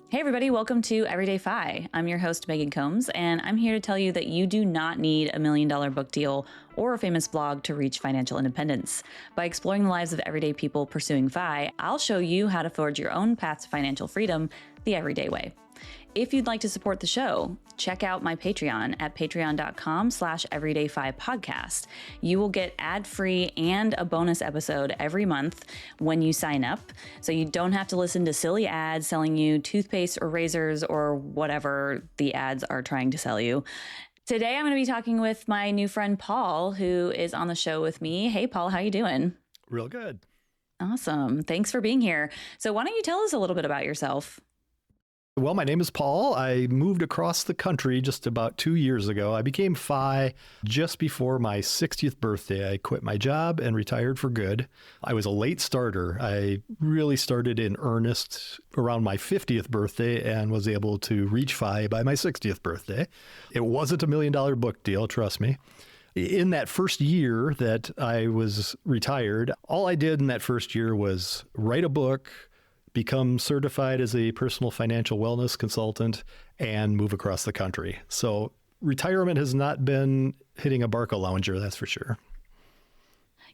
Hey everybody, welcome to EverydayFI. I'm your host, Meghan Combs, and I'm here to tell you that you do not need a $1 million book deal or a famous blog to reach financial independence. By exploring the lives of everyday people pursuing FI, I'll show you how to forge your own path to financial freedom the everyday way. If you'd like to support the show, check out my Patreon at patreon.com/everydayfipodcast. You will get ad-free and a bonus episode every month when you sign up. So you don't have to listen to silly ads selling you toothpaste or razors or whatever the ads are trying to sell you. Today, I'm going to be talking with my new friend, Paul, who is on the show with me. Hey, Paul, how you doing? Real good. Awesome. Thanks for being here. So why don't you tell us a little bit about yourself? Well, my name is Paul. I moved across the country just about 2 years ago. I became FI just before my 60th birthday. I quit my job and retired for good. I was a late starter. I really started in earnest around my 50th birthday and was able to reach FI by my 60th birthday. It wasn't a $1 million book deal, trust me. In that first year that I was retired, all I did in that first year was write a book, become certified as a personal financial wellness consultant, and move across the country. So retirement has not been hitting a Barca lounger, that's for sure.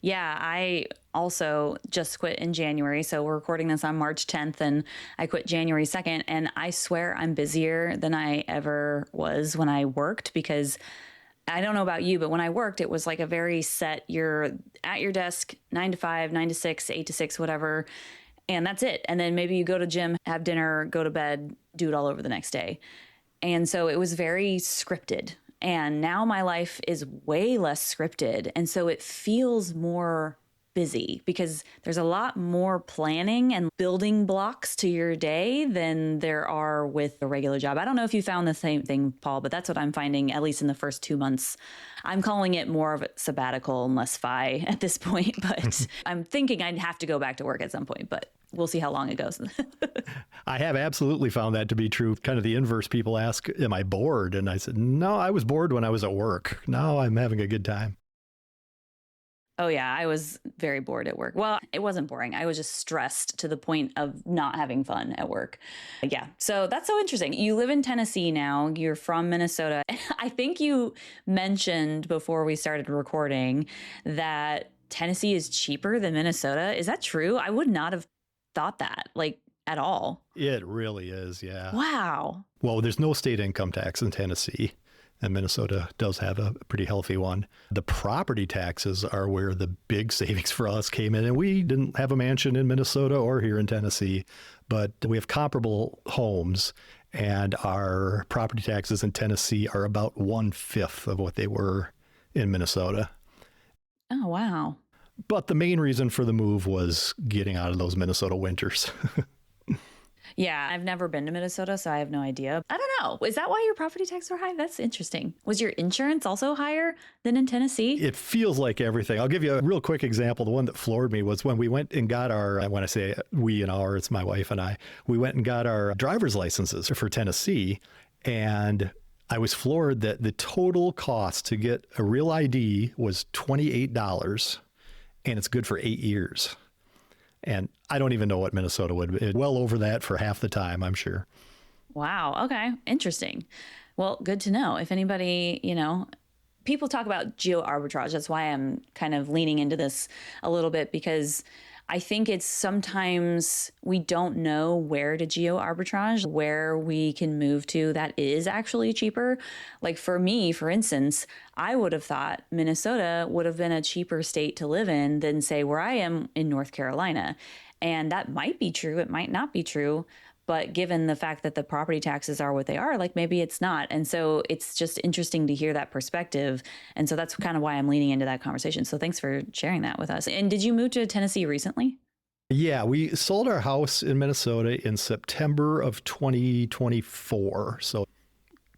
Yeah, I also just quit in January. So we're recording this on March 10th and I quit January 2nd. And I swear I'm busier than I ever was when I worked, because I don't know about you, but when I worked, it was like a very set, you're at your desk, 9 to 5, 9 to 6, 8 to 6, whatever. And that's it. And then maybe you go to gym, have dinner, go to bed, do it all over the next day. And so it was very scripted. And now my life is way less scripted. And so it feels more busy because there's a lot more planning and building blocks to your day than there are with a regular job. I don't know if you found the same thing, Paul, but that's what I'm finding, at least in the first 2 months. I'm calling it more of a sabbatical and less FI at this point, but I'm thinking I'd have to go back to work at some point, but we'll see how long it goes. I have absolutely found that to be true. Kind of the inverse. People ask, am I bored? And I said, no, I was bored when I was at work. Now I'm having a good time. Oh, yeah, I was very bored at work. Well, it wasn't boring. I was just stressed to the point of not having fun at work. Yeah, so that's so interesting. You live in Tennessee now. You're from Minnesota. I think you mentioned before we started recording that Tennessee is cheaper than Minnesota. Is that true? I would not have thought that, like, at all. It really is, yeah. Wow. Well, there's no state income tax in Tennessee. And Minnesota does have a pretty healthy one. The property taxes are where the big savings for us came in. And we didn't have a mansion in Minnesota or here in Tennessee, but we have comparable homes. And our property taxes in Tennessee are about 1/5 of what they were in Minnesota. Oh, wow. But the main reason for the move was getting out of those Minnesota winters. Yeah, I've never been to Minnesota, so I have no idea. I don't know. Is that why your property taxes are high? That's interesting. Was your insurance also higher than in Tennessee? It feels like everything. I'll give you a real quick example. The one that floored me was when we went and got our, when I say we and our, it's my wife and I, we went and got our driver's licenses for Tennessee. And I was floored that the total cost to get a real ID was $28, and it's good for 8 years. And I don't even know what Minnesota would be. Well over that for half the time, I'm sure. Wow. Okay. Interesting. Well, good to know. If anybody, people talk about geoarbitrage. That's why I'm kind of leaning into this a little bit, because I think it's sometimes we don't know where to geoarbitrage, where we can move to that is actually cheaper. Like for me, for instance, I would have thought Minnesota would have been a cheaper state to live in than, say, where I am in North Carolina. And that might be true. It might not be true. But given the fact that the property taxes are what they are, like maybe it's not. And so it's just interesting to hear that perspective. And so that's kind of why I'm leaning into that conversation. So thanks for sharing that with us. And did you move to Tennessee recently? Yeah, we sold our house in Minnesota in September of 2024. So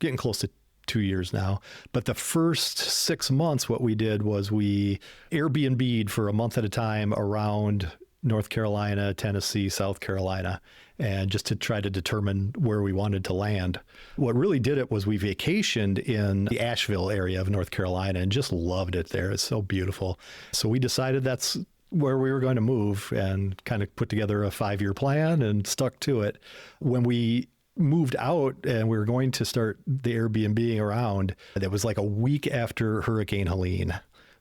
getting close to 2 years now. But the first 6 months, what we did was we Airbnb'd for a month at a time around North Carolina, Tennessee, South Carolina, and just to try to determine where we wanted to land. What really did it was we vacationed in the Asheville area of North Carolina and just loved it there. It's so beautiful. So we decided that's where we were going to move and kind of put together a 5-year plan and stuck to it. When we moved out and we were going to start the Airbnb around, it was like a week after Hurricane Helene.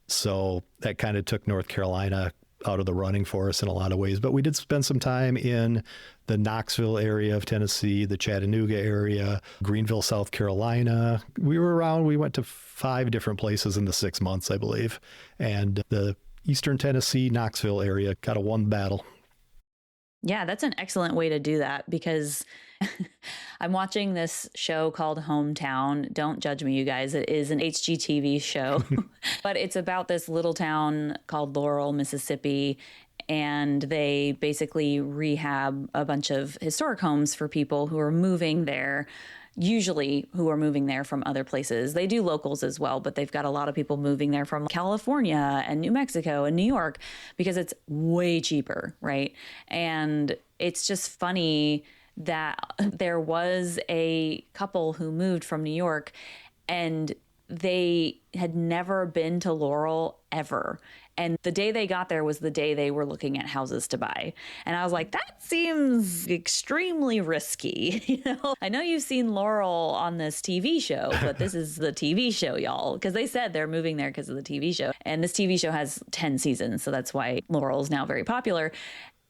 So that kind of took North Carolina out of the running for us in a lot of ways. But we did spend some time in the Knoxville area of Tennessee, the Chattanooga area, Greenville, South Carolina. We were around, we went to 5 different places in the 6 months, I believe. And the Eastern Tennessee, Knoxville area kind of won the battle. Yeah, that's an excellent way to do that because I'm watching this show called Hometown. Don't judge me, you guys. It is an HGTV show, but it's about this little town called Laurel, Mississippi. And they basically rehab a bunch of historic homes for people who are moving there, usually who are moving there from other places. They do locals as well, but they've got a lot of people moving there from California and New Mexico and New York because it's way cheaper, right? And it's just funny that there was a couple who moved from New York and they had never been to Laurel ever. And the day they got there was the day they were looking at houses to buy. And I was like, that seems extremely risky. I know you've seen Laurel on this TV show, but this is the TV show, y'all, because they said they're moving there because of the TV show. And this TV show has 10 seasons. So that's why Laurel is now very popular.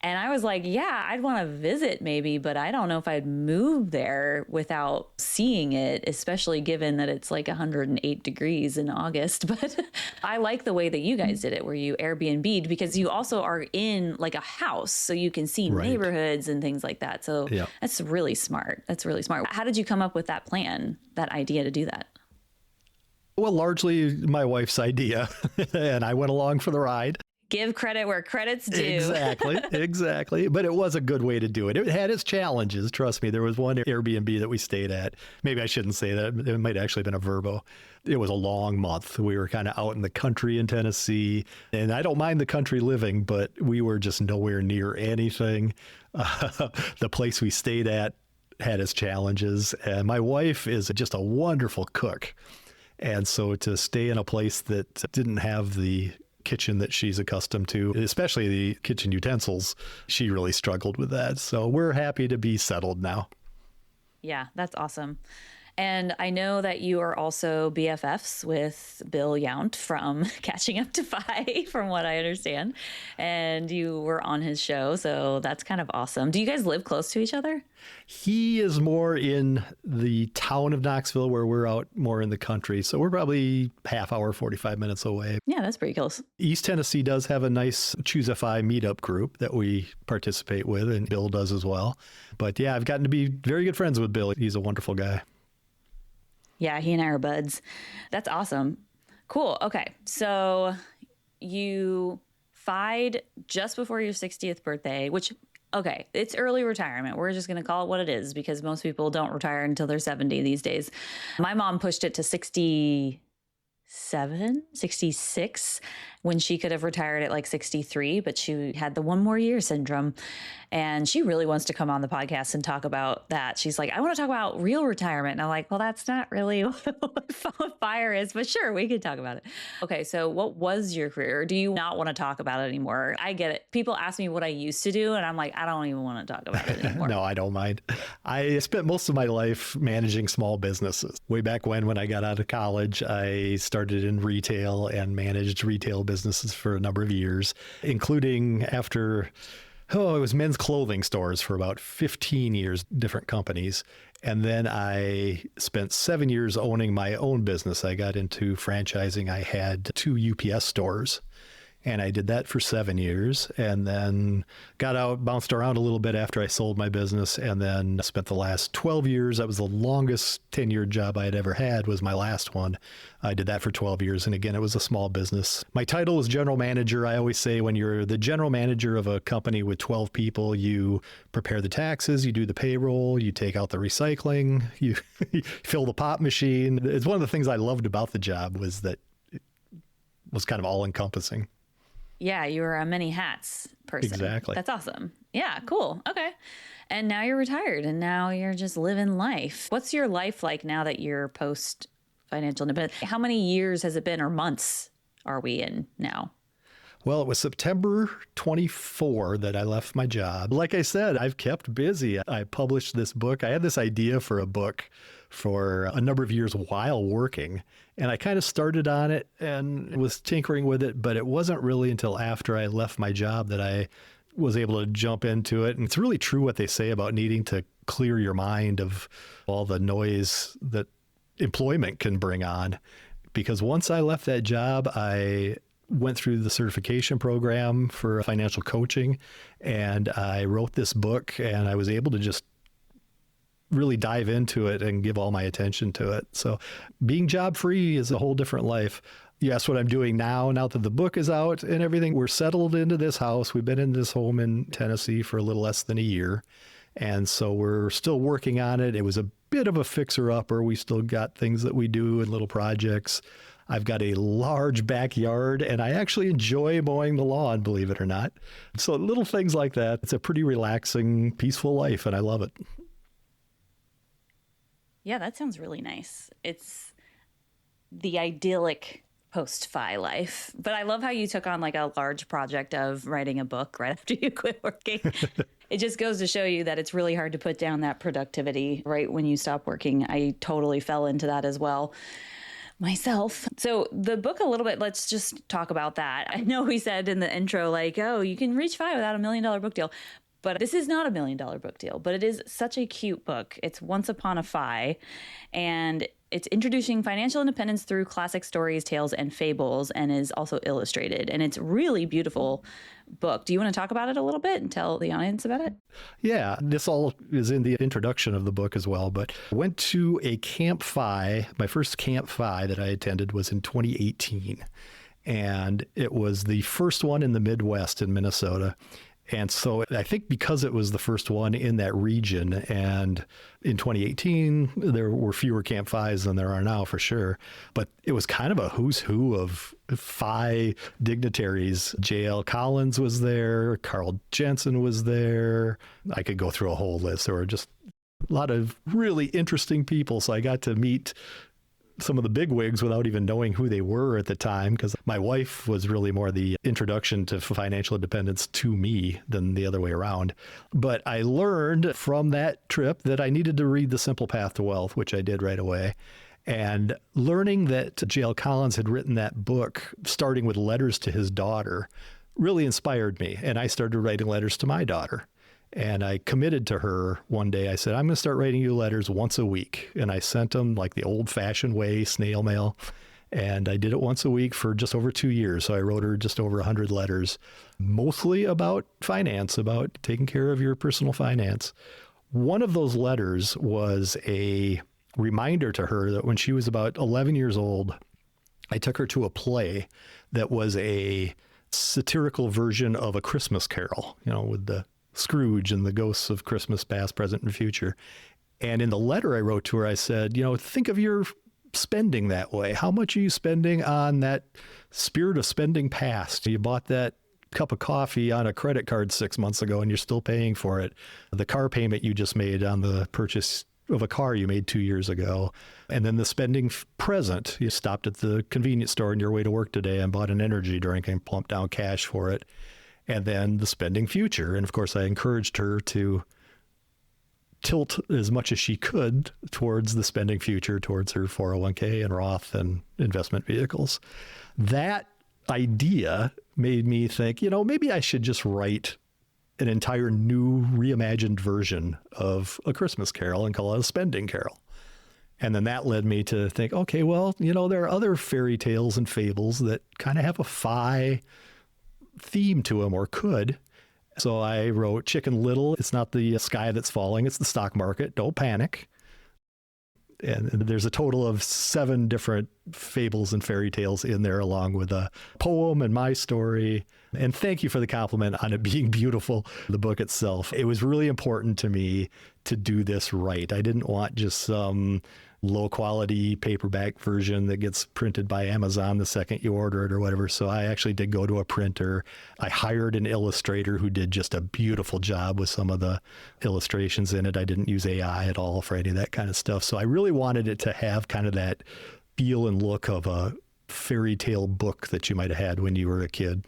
And I was like, yeah, I'd want to visit maybe, but I don't know if I'd move there without seeing it, especially given that it's like 108 degrees in August. But I like the way that you guys did it, where you Airbnb'd, because you also are in like a house, so you can see neighborhoods and things like that. So that's really smart. That's really smart. How did you come up with that plan, that idea to do that? Well, largely my wife's idea, and I went along for the ride. Give credit where credit's due. Exactly. But it was a good way to do it. It had its challenges. Trust me. There was one Airbnb that we stayed at. Maybe I shouldn't say that. It might actually have been a Verbo. It was a long month. We were kind of out in the country in Tennessee. And I don't mind the country living, but we were just nowhere near anything. The place we stayed at had its challenges. And my wife is just a wonderful cook. And so to stay in a place that didn't have the kitchen that she's accustomed to, especially the kitchen utensils, she really struggled with that. So we're happy to be settled now. Yeah, that's awesome. And I know that you are also BFFs with Bill Yount from Catching Up to Fi, from what I understand. And you were on his show, so that's kind of awesome. Do you guys live close to each other? He is more in the town of Knoxville, where we're out more in the country. So we're probably half hour, 45 minutes away. Yeah, that's pretty close. East Tennessee does have a nice Choose FI meetup group that we participate with, and Bill does as well. But yeah, I've gotten to be very good friends with Bill. He's a wonderful guy. Yeah, he and I are buds. That's awesome. Cool. Okay. So you FI'd just before your 60th birthday, which, okay, it's early retirement. We're just going to call it what it is because most people don't retire until they're 70 these days. My mom pushed it to 66 when she could have retired at like 63, but she had the one more year syndrome. And she really wants to come on the podcast and talk about that. She's like, I want to talk about real retirement. And I'm like, well, that's not really what FIRE is, but sure, we could talk about it. Okay, so what was your career? Or do you not want to talk about it anymore? I get it. People ask me what I used to do, and I'm like, I don't even want to talk about it anymore. No, I don't mind. I spent most of my life managing small businesses. Way back when I got out of college, I started in retail and managed retail businesses for a number of years, including after... it was men's clothing stores for about 15 years, different companies. And then I spent 7 years owning my own business. I got into franchising. I had 2 UPS stores. And I did that for 7 years and then got out, bounced around a little bit after I sold my business, and then spent the last 12 years. That was the longest tenured job I had ever had, was my last one. I did that for 12 years. And again, it was a small business. My title was general manager. I always say when you're the general manager of a company with 12 people, you prepare the taxes, you do the payroll, you take out the recycling, you fill the pop machine. It's one of the things I loved about the job was that it was kind of all encompassing. Yeah, you were a many hats person. Exactly. That's awesome. Yeah, cool. Okay. And now you're retired and now you're just living life. What's your life like now that you're post financial independence? How many years has it been, or months are we in now? Well, it was September 24 that I left my job. Like I said, I've kept busy. I published this book. I had this idea for a book for a number of years while working, and I kind of started on it and was tinkering with it, but it wasn't really until after I left my job that I was able to jump into it. And it's really true what they say about needing to clear your mind of all the noise that employment can bring on. Because once I left that job, I went through the certification program for financial coaching, and I wrote this book, and I was able to just really dive into it and give all my attention to it. So being job free is a whole different life. You asked what I'm doing now that the book is out and everything. We're settled into this house. We've been in this home in Tennessee for a little less than a year. And so we're still working on it. It was a bit of a fixer-upper. We still got things that we do and little projects. I've got a large backyard, and I actually enjoy mowing the lawn, believe it or not. So little things like that. It's a pretty relaxing, peaceful life, and I love it. Yeah, that sounds really nice. It's the idyllic post-fi life. But I love how you took on like a large project of writing a book right after you quit working. It just goes to show you that it's really hard to put down that productivity right when you stop working. I totally fell into that as well myself. So the book a little bit, let's just talk about that. I know we said in the intro, like, oh, you can reach FI without $1 million book deal. But this is not $1 million book deal, but it is such a cute book. It's Once Upon a FI, and it's introducing financial independence through classic stories, tales, and fables, and is also illustrated. And it's really beautiful book. Do you want to talk about it a little bit and tell the audience about it? Yeah, this all is in the introduction of the book as well. But I went to a Camp FI. My first Camp FI that I attended was in 2018. And it was the first one in the Midwest in Minnesota. And so I think because it was the first one in that region, and in 2018, there were fewer Camp FIs than there are now for sure, but it was kind of a who's who of FI dignitaries. J.L. Collins was there, Carl Jensen was there. I could go through a whole list. There were just a lot of really interesting people. So I got to meet some of the big wigs without even knowing who they were at the time, because my wife was really more the introduction to financial independence to me than the other way around. But I learned from that trip that I needed to read The Simple Path to Wealth, which I did right away. And learning that J.L. Collins had written that book, starting with letters to his daughter, really inspired me. And I started writing letters to my daughter. And I committed to her one day. I said, I'm going to start writing you letters once a week. And I sent them like the old fashioned way, snail mail. And I did it once a week for just over 2 years. So I wrote her just over 100 letters, mostly about finance, about taking care of your personal finance. One of those letters was a reminder to her that when she was about 11 years old, I took her to a play that was a satirical version of A Christmas Carol, with the Scrooge and the ghosts of Christmas past, present, and future. And in the letter I wrote to her, I said, think of your spending that way. How much are you spending on that spirit of spending past? You bought that cup of coffee on a credit card 6 months ago and you're still paying for it. The car payment you just made on the purchase of a car you made 2 years ago. And then the spending present. You stopped at the convenience store on your way to work today and bought an energy drink and plumped down cash for it. And then the spending future. And of course, I encouraged her to tilt as much as she could towards the spending future, towards her 401k and Roth and investment vehicles. That idea made me think, maybe I should just write an entire new reimagined version of A Christmas Carol and call it A Spending Carol. And then that led me to think, okay, well, there are other fairy tales and fables that kind of have a FI theme to them, or could. So I wrote Chicken Little. It's not the sky that's falling, it's the stock market. Don't panic. And there's a total of 7 different fables and fairy tales in there, along with a poem and my story. And thank you for the compliment on it being beautiful, the book itself. It was really important to me to do this right. I didn't want just some low quality paperback version that gets printed by Amazon the second you order it or whatever. So I actually did go to a printer. I hired an illustrator who did just a beautiful job with some of the illustrations in it. I didn't use AI at all for any of that kind of stuff. So I really wanted it to have kind of that feel and look of a fairy tale book that you might have had when you were a kid.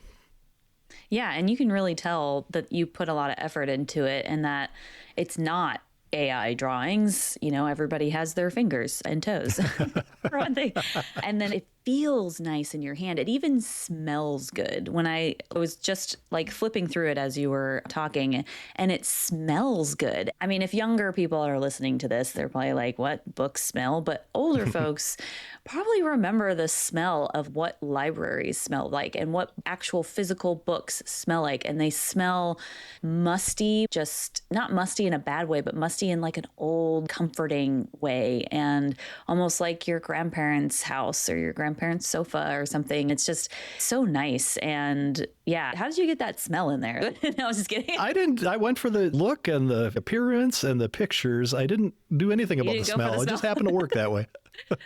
Yeah, and you can really tell that you put a lot of effort into it and that it's not AI drawings. You know, everybody has their fingers and toes for one thing. And then it feels nice in your hand. It even smells good. When I was just like flipping through it as you were talking, and it smells good. I mean, if younger people are listening to this, they're probably like, what, books smell? But older folks probably remember the smell of what libraries smell like and what actual physical books smell like. And they smell musty, just not musty in a bad way, but musty in like an old, comforting way, and almost like your grandparents' house or your grandparents' sofa or something. It's just so nice. And yeah, how did you get that smell in there? No, I was just kidding. I didn't. I went for the look and the appearance and the pictures. I didn't do anything about the smell. It just happened to work that way.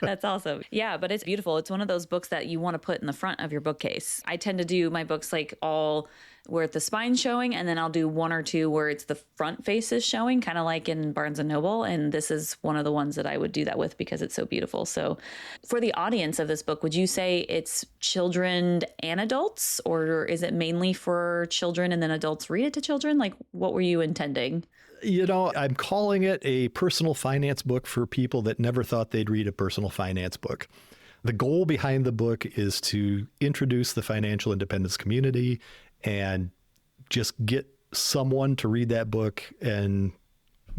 That's awesome. Yeah, but it's beautiful. It's one of those books that you want to put in the front of your bookcase. I tend to do my books like all where the spine's showing, and then I'll do one or two where it's the front face is showing, kind of like in Barnes and Noble. And this is one of the ones that I would do that with because it's so beautiful. So for the audience of this book, would you say it's children and adults, or is it mainly for children and then adults read it to children? Like, what were you intending? You know, I'm calling it a personal finance book for people that never thought they'd read a personal finance book. The goal behind the book is to introduce the financial independence community and just get someone to read that book and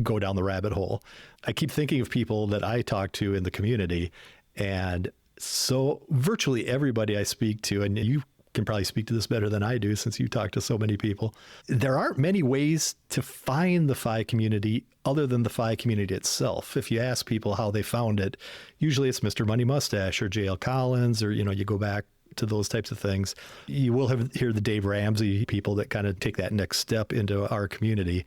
go down the rabbit hole. I keep thinking of people that I talk to in the community, and so virtually everybody I speak to, and you can probably speak to this better than I do since you talk to so many people. There aren't many ways to find the FI community other than the FI community itself. If you ask people how they found it, usually it's Mr. Money Mustache or J.L. Collins, or, you know, you go back to those types of things. You will hear the Dave Ramsey people that kind of take that next step into our community.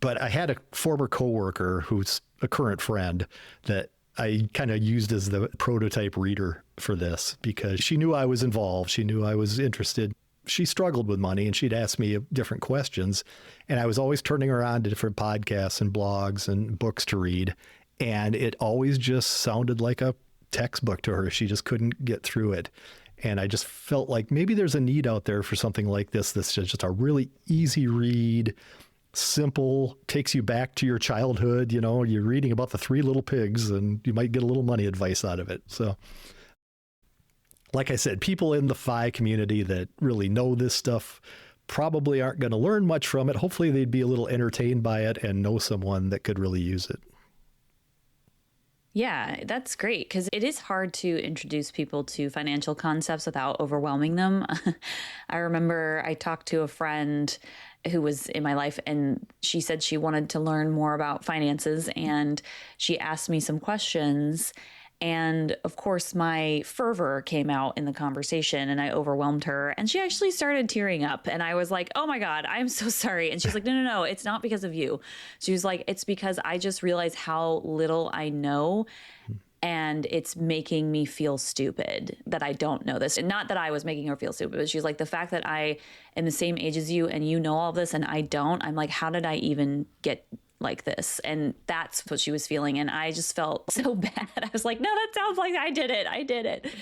But I had a former coworker who's a current friend that I kind of used as the prototype reader for this because she knew I was involved. She knew I was interested. She struggled with money and she'd ask me different questions. And I was always turning her on to different podcasts and blogs and books to read. And it always just sounded like a textbook to her. She just couldn't get through it. And I just felt like maybe there's a need out there for something like this. That's just a really easy read, simple, takes you back to your childhood. You know, you're reading about the three little pigs and you might get a little money advice out of it. So like I said, people in the FI community that really know this stuff probably aren't going to learn much from it. Hopefully they'd be a little entertained by it and know someone that could really use it. Yeah, that's great because it is hard to introduce people to financial concepts without overwhelming them. I remember I talked to a friend who was in my life and she said she wanted to learn more about finances and she asked me some questions. And of course, my fervor came out in the conversation and I overwhelmed her. And she actually started tearing up. And I was like, oh my God, I'm so sorry. And she's like, no, it's not because of you. She was like, it's because I just realized how little I know. And it's making me feel stupid that I don't know this. And not that I was making her feel stupid, but she's like, the fact that I am the same age as you and you know all this and I don't, I'm like, how did I even get like this? And that's what she was feeling. And I just felt so bad. I was like, no, that sounds like I did it.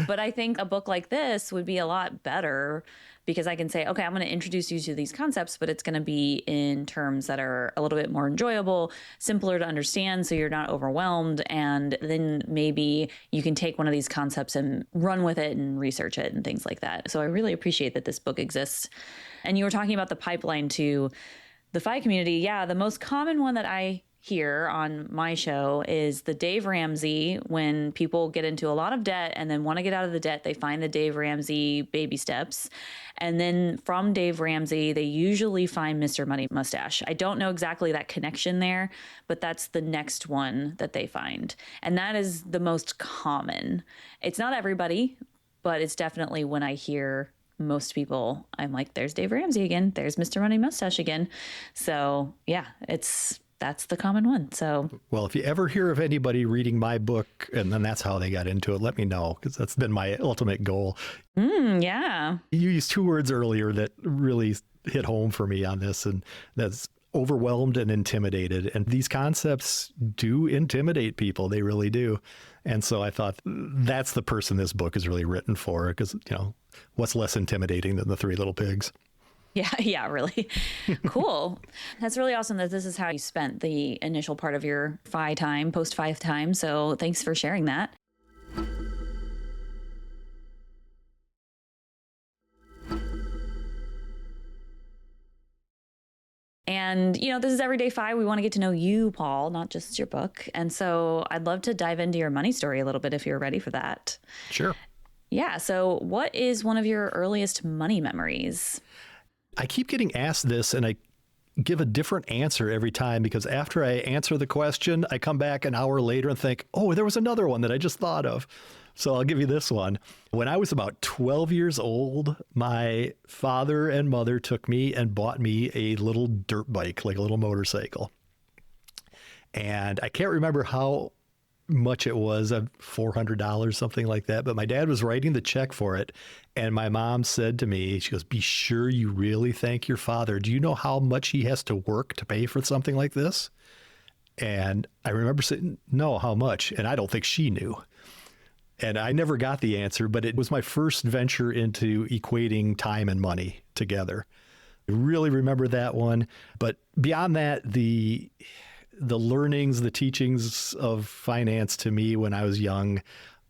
But I think a book like this would be a lot better because I can say, okay, I'm going to introduce you to these concepts, but it's going to be in terms that are a little bit more enjoyable, simpler to understand, so you're not overwhelmed. And then maybe you can take one of these concepts and run with it and research it and things like that. So I really appreciate that this book exists. And you were talking about the pipeline to the FI community. Yeah, the most common one that I hear on my show is the Dave Ramsey. When people get into a lot of debt and then want to get out of the debt, they find the Dave Ramsey baby steps. And then from Dave Ramsey, they usually find Mr. Money Mustache. I don't know exactly that connection there, but that's the next one that they find. And that is the most common. It's not everybody, but it's definitely when I hear most people, I'm like, there's Dave Ramsey again. There's Mr. Money Mustache again. So yeah, that's the common one. So, well, if you ever hear of anybody reading my book and then that's how they got into it, let me know because that's been my ultimate goal. Yeah. You used two words earlier that really hit home for me on this, and that's overwhelmed and intimidated. And these concepts do intimidate people. They really do. And so I thought that's the person this book is really written for because, you know, what's less intimidating than the three little pigs? Yeah, yeah, really. Cool. That's really awesome that this is how you spent the initial part of your FI time, post FI time. So thanks for sharing that. And, this is Everyday FI. We want to get to know you, Paul, not just your book. And so I'd love to dive into your money story a little bit if you're ready for that. Sure. Yeah. So what is one of your earliest money memories? I keep getting asked this and I give a different answer every time because after I answer the question, I come back an hour later and think, oh, there was another one that I just thought of. So I'll give you this one. When I was about 12 years old, my father and mother took me and bought me a little dirt bike, like a little motorcycle. And I can't remember how much it was, $400, something like that. But my dad was writing the check for it. And my mom said to me, she goes, be sure you really thank your father. Do you know how much he has to work to pay for something like this? And I remember saying, no, how much? And I don't think she knew. And I never got the answer, but it was my first venture into equating time and money together. I really remember that one. But beyond that, the learnings, the teachings of finance to me when I was young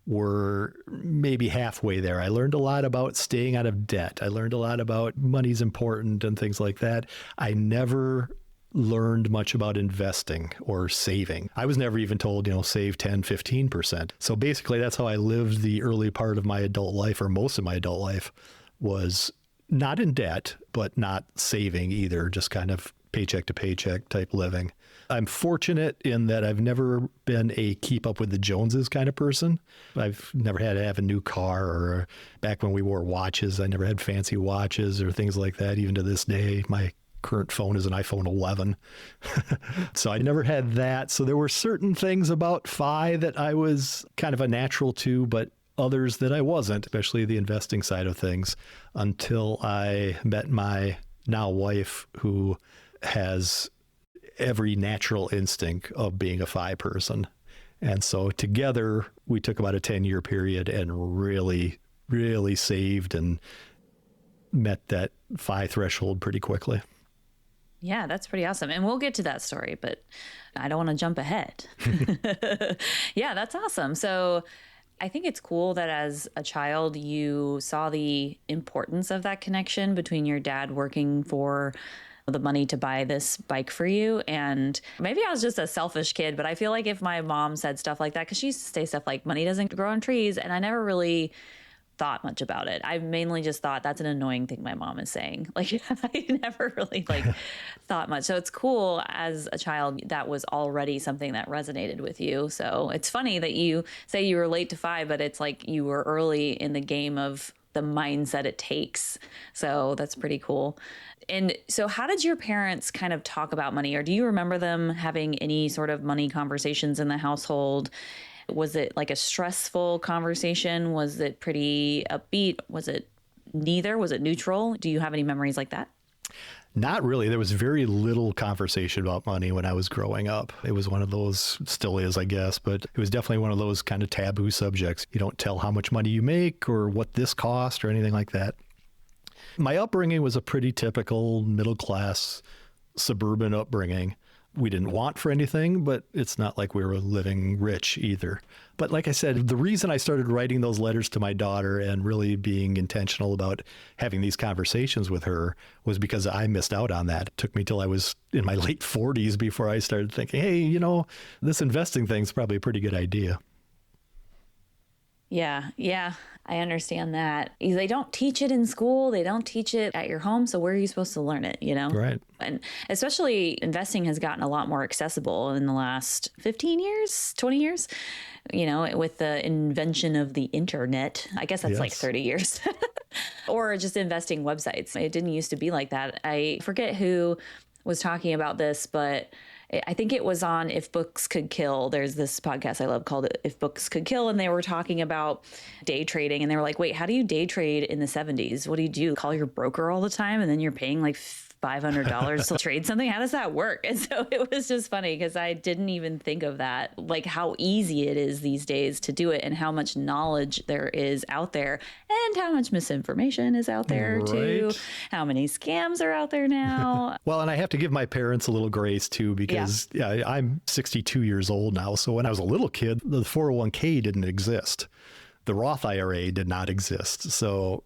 were maybe halfway there. I learned a lot about staying out of debt. I learned a lot about money's important and things like that. I never learned much about investing or saving. I was never even told, save 10, 15%. So basically that's how I lived the early part of my adult life, or most of my adult life, was not in debt, but not saving either, just kind of paycheck to paycheck type living. I'm fortunate in that I've never been a keep up with the Joneses kind of person. I've never had to have a new car, or back when we wore watches, I never had fancy watches or things like that. Even to this day, my current phone is an iPhone 11. So I never had that. So there were certain things about FI that I was kind of a natural to, but others that I wasn't, especially the investing side of things, until I met my now wife, who has every natural instinct of being a FI person. And so together we took about a 10-year period and really, really saved and met that FI threshold pretty quickly. Yeah, that's pretty awesome. And we'll get to that story, but I don't want to jump ahead. Yeah, that's awesome. So I think it's cool that as a child, you saw the importance of that connection between your dad working for the money to buy this bike for you. And maybe I was just a selfish kid, but I feel like if my mom said stuff like that, because she used to say stuff like money doesn't grow on trees, and I never really thought much about it. I mainly just thought that's an annoying thing my mom is saying. Like I never really thought much. So it's cool as a child that was already something that resonated with you. So it's funny that you say you were late to FI, but it's like you were early in the game of the mindset it takes. So that's pretty cool. And so how did your parents kind of talk about money, or do you remember them having any sort of money conversations in the household? Was it like a stressful conversation? Was it pretty upbeat? Was it neither? Was it neutral? Do you have any memories like that? Not really. There was very little conversation about money when I was growing up. It was one of those, still is, I guess, but it was definitely one of those kind of taboo subjects. You don't tell how much money you make or what this cost or anything like that. My upbringing was a pretty typical middle-class suburban upbringing. We didn't want for anything, but it's not like we were living rich either. But like I said, the reason I started writing those letters to my daughter and really being intentional about having these conversations with her was because I missed out on that. It took me till I was in my late 40s before I started thinking, hey, this investing thing's probably a pretty good idea. Yeah, I understand that. They don't teach it in school. They don't teach it at your home. So where are you supposed to learn it, Right. And especially investing has gotten a lot more accessible in the last 15 years, 20 years, with the invention of the internet. I guess that's like 30 years. Or just investing websites. It didn't used to be like that. I forget who was talking about this, but I think it was on If Books Could Kill. There's this podcast I love called If Books Could Kill. And they were talking about day trading. And they were like, wait, how do you day trade in the 70s? What do? Call your broker all the time? And then you're paying like $500 to trade something. How does that work? And so it was just funny because I didn't even think of that, like how easy it is these days to do it and how much knowledge there is out there and how much misinformation is out there too. How many scams are out there now? Well, and I have to give my parents a little grace too, because I'm 62 years old now. So when I was a little kid, the 401k didn't exist. The Roth IRA did not exist. So,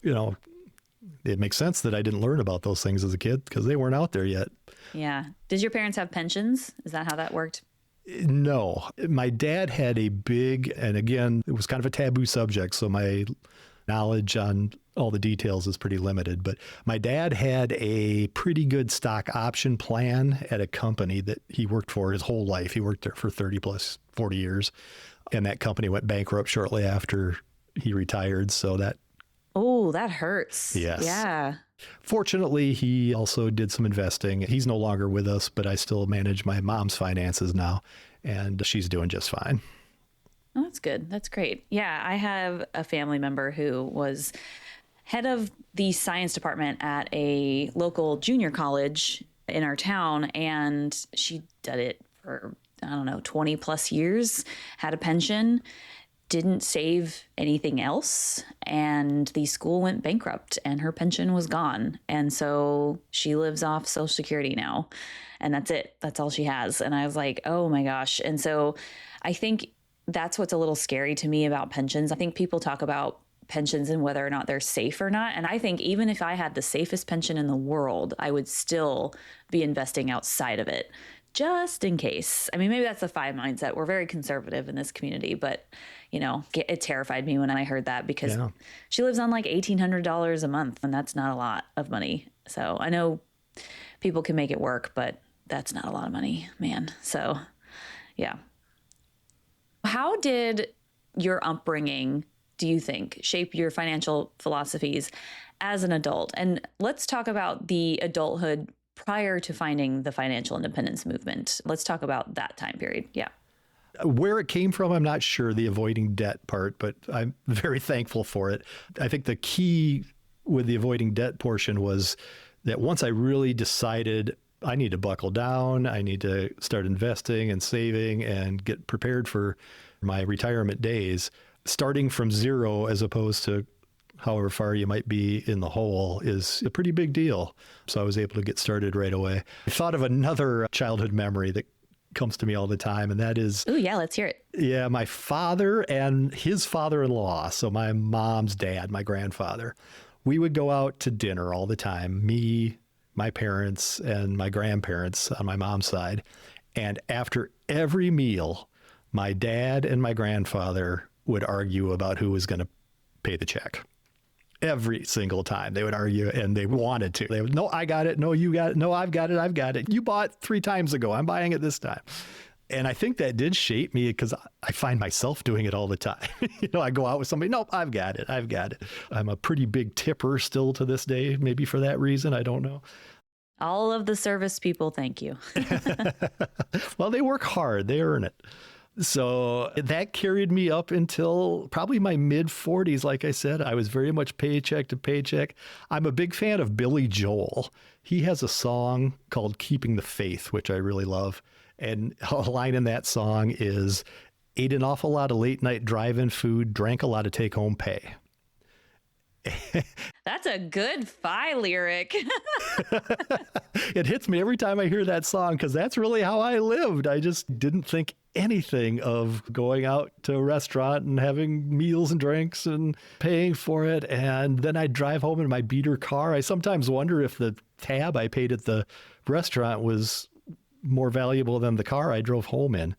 it makes sense that I didn't learn about those things as a kid because they weren't out there yet. Yeah. Did your parents have pensions? Is that how that worked? No. My dad had a big, and again, it was kind of a taboo subject, so my knowledge on all the details is pretty limited. But my dad had a pretty good stock option plan at a company that he worked for his whole life. He worked there for 40 years. And that company went bankrupt shortly after he retired. So that... Oh, that hurts. Yes. Yeah. Fortunately, he also did some investing. He's no longer with us, but I still manage my mom's finances now, and she's doing just fine. Oh, that's good. That's great. Yeah, I have a family member who was head of the science department at a local junior college in our town, and she did it for, 20 plus years, had a pension, didn't save anything else, and the school went bankrupt and her pension was gone. And so she lives off Social Security now, and that's it. That's all she has. And I was like, oh my gosh. And so I think that's what's a little scary to me about pensions. I think people talk about pensions and whether or not they're safe or not. And I think even if I had the safest pension in the world, I would still be investing outside of it, just in case. I mean, maybe that's the FI mindset. We're very conservative in this community, but it terrified me when I heard that because she lives on like $1,800 a month, and that's not a lot of money. So I know people can make it work, but that's not a lot of money, man. So yeah. How did your upbringing, do you think, shape your financial philosophies as an adult? And let's talk about the adulthood prior to finding the financial independence movement. Let's talk about that time period. Yeah. Where it came from, I'm not sure, the avoiding debt part, but I'm very thankful for it. I think the key with the avoiding debt portion was that once I really decided I need to buckle down, I need to start investing and saving and get prepared for my retirement days, starting from zero as opposed to however far you might be in the hole is a pretty big deal. So I was able to get started right away. I thought of another childhood memory that comes to me all the time, and that is... Oh, yeah, let's hear it. Yeah, my father and his father-in-law, so my mom's dad, my grandfather, we would go out to dinner all the time, me, my parents, and my grandparents on my mom's side. And after every meal, my dad and my grandfather would argue about who was going to pay the check. Every single time they would argue, and they wanted to. They would, no, I got it. No, you got it. No, I've got it. I've got it. You bought 3 times ago. I'm buying it this time. And I think that did shape me because I find myself doing it all the time. I go out with somebody. Nope, I've got it. I've got it. I'm a pretty big tipper still to this day, maybe for that reason. I don't know. All of the service people, thank you. Well, they work hard. They earn it. So that carried me up until probably my mid 40s. Like I said, I was very much paycheck to paycheck. I'm a big fan of Billy Joel. He has a song called Keeping the Faith, which I really love. And a line in that song is, ate an awful lot of late night drive-in food, drank a lot of take-home pay. That's a good FI lyric. It hits me every time I hear that song because that's really how I lived. I just didn't think anything of going out to a restaurant and having meals and drinks and paying for it. And then I'd drive home in my beater car. I sometimes wonder if the tab I paid at the restaurant was more valuable than the car I drove home in.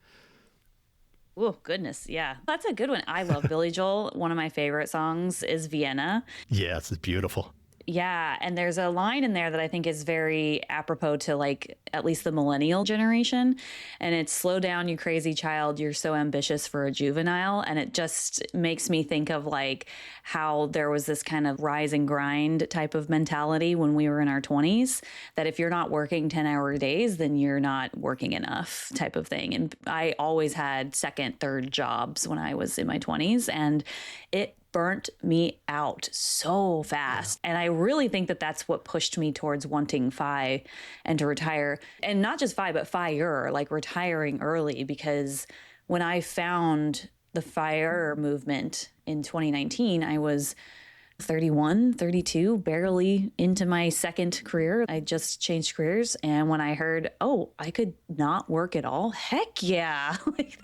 Oh, goodness. Yeah. That's a good one. I love Billy Joel. One of my favorite songs is Vienna. Yes, it's beautiful. Yeah. And there's a line in there that I think is very apropos to like at least the millennial generation. And it's slow down, you crazy child. You're so ambitious for a juvenile. And it just makes me think of like how there was this kind of rise and grind type of mentality when we were in our 20s, that if you're not working 10-hour days, then you're not working enough type of thing. And I always had second, third jobs when I was in my 20s. And it burnt me out so fast. And I really think that that's what pushed me towards wanting FI and to retire. And not just FI, but FIRE, like retiring early, because when I found the FIRE movement in 2019, I was 31, 32, barely into my second career. I just changed careers. And when I heard, oh, I could not work at all, heck yeah. Like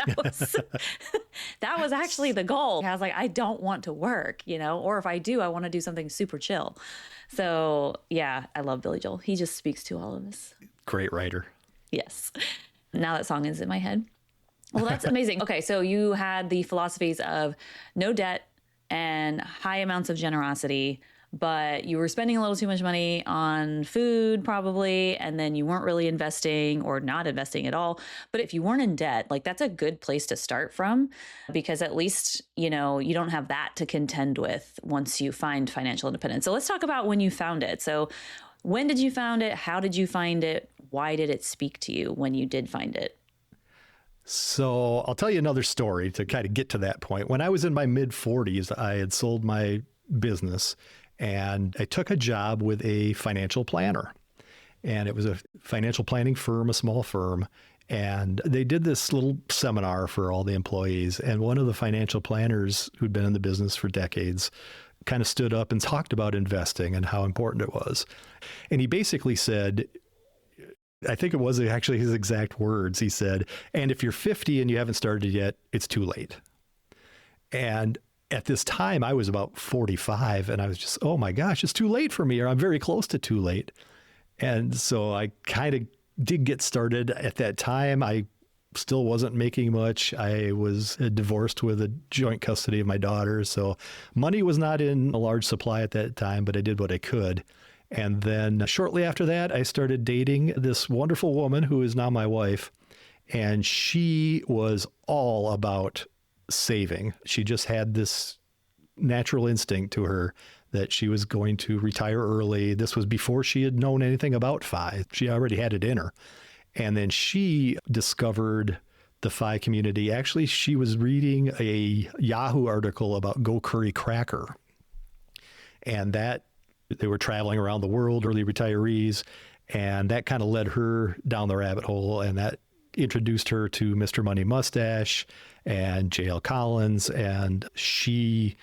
that was actually the goal. I was like, I don't want to work, or if I do, I want to do something super chill. So yeah, I love Billy Joel. He just speaks to all of us. Great writer. Yes. Now that song is in my head. Well, that's amazing. Okay. So you had the philosophies of no debt and high amounts of generosity, but you were spending a little too much money on food probably, and then you weren't really investing or not investing at all. But if you weren't in debt, like that's a good place to start from, because at least, you don't have that to contend with once you find financial independence. So let's talk about when you found it. So when did you find it? How did you find it? Why did it speak to you when you did find it? So I'll tell you another story to kind of get to that point. When I was in my mid 40s, I had sold my business and I took a job with a financial planner. And it was a financial planning firm, a small firm. And they did this little seminar for all the employees. And one of the financial planners who'd been in the business for decades kind of stood up and talked about investing and how important it was. And he basically said, I think it was actually his exact words. He said, and if you're 50 and you haven't started yet, it's too late. And at this time, I was about 45 and I was just, oh my gosh, it's too late for me, or I'm very close to too late. And so I kind of did get started at that time. I still wasn't making much. I was divorced with a joint custody of my daughter. So money was not in a large supply at that time, but I did what I could. And then shortly after that, I started dating this wonderful woman who is now my wife. And she was all about saving. She just had this natural instinct to her that she was going to retire early. This was before she had known anything about FI. She already had it in her. And then she discovered the FI community. Actually, she was reading a Yahoo article about Go Curry Cracker. And that they were traveling around the world, early retirees, and that kind of led her down the rabbit hole, and that introduced her to Mr. Money Mustache and J.L. Collins, and she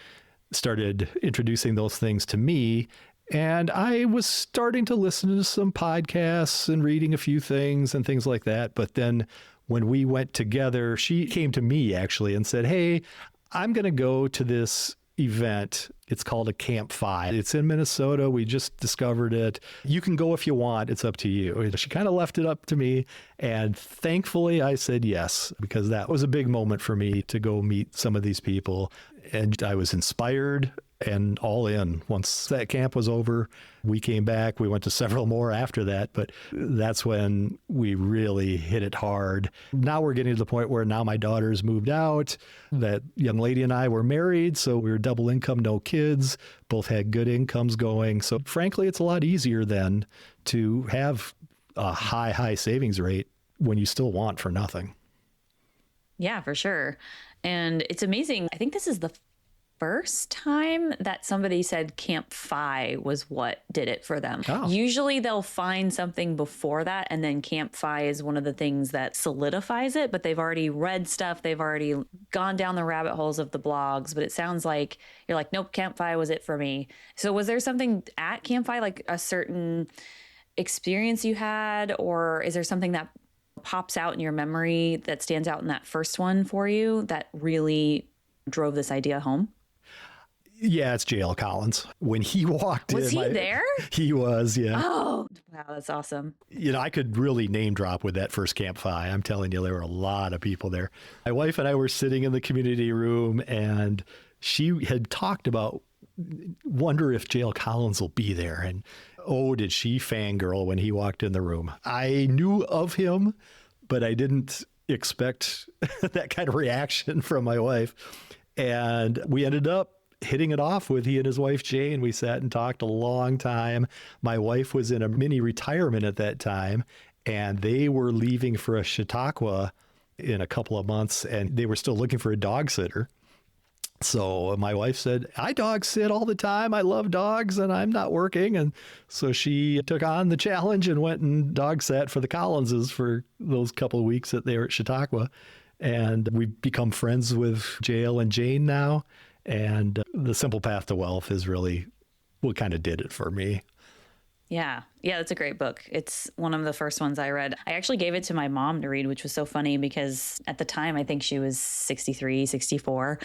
started introducing those things to me, and I was starting to listen to some podcasts and reading a few things and things like that, but then when we went together, she came to me actually and said, hey, I'm going to go to this event. It's called a Camp FI. It's in Minnesota. We just discovered it. You can go if you want. It's up to you. She kind of left it up to me. And thankfully I said yes, because that was a big moment for me to go meet some of these people. And I was inspired and all in. Once that camp was over, we came back. We went to several more after that, but that's when we really hit it hard. Now we're getting to the point where now my daughter's moved out. That young lady and I were married, so we were double income, no kids, both had good incomes going. So frankly, it's a lot easier then to have a high savings rate when you still want for nothing. Yeah, for sure. And it's amazing. I think this is the first time that somebody said Camp FI was what did it for them. Oh. Usually they'll find something before that, and then Camp FI is one of the things that solidifies it, but they've already read stuff. They've already gone down the rabbit holes of the blogs, but it sounds like you're like, nope, Camp FI was it for me. So was there something at Camp FI, like a certain experience you had, or is there something that pops out in your memory that stands out in that first one for you that really drove this idea home? Yeah, it's J.L. Collins. When he walked in. Was he there? He was, yeah. Oh, wow, that's awesome. I could really name drop with that first Camp FI. I'm telling you, there were a lot of people there. My wife and I were sitting in the community room, and she had talked about, wonder if J.L. Collins will be there. And oh, did she fangirl when he walked in the room. I knew of him, but I didn't expect that kind of reaction from my wife. And we ended up hitting it off with he and his wife, Jane. We sat and talked a long time. My wife was in a mini retirement at that time, and they were leaving for a Chautauqua in a couple of months, and they were still looking for a dog sitter. So my wife said, I dog sit all the time. I love dogs and I'm not working. And so she took on the challenge and went and dog sat for the Collinses for those couple of weeks that they were at Chautauqua. And we've become friends with JL and Jane now. And The Simple Path to Wealth is really what kind of did it for me. Yeah. Yeah, it's a great book. It's one of the first ones I read. I actually gave it to my mom to read, which was so funny because at the time, I think she was 63, 64.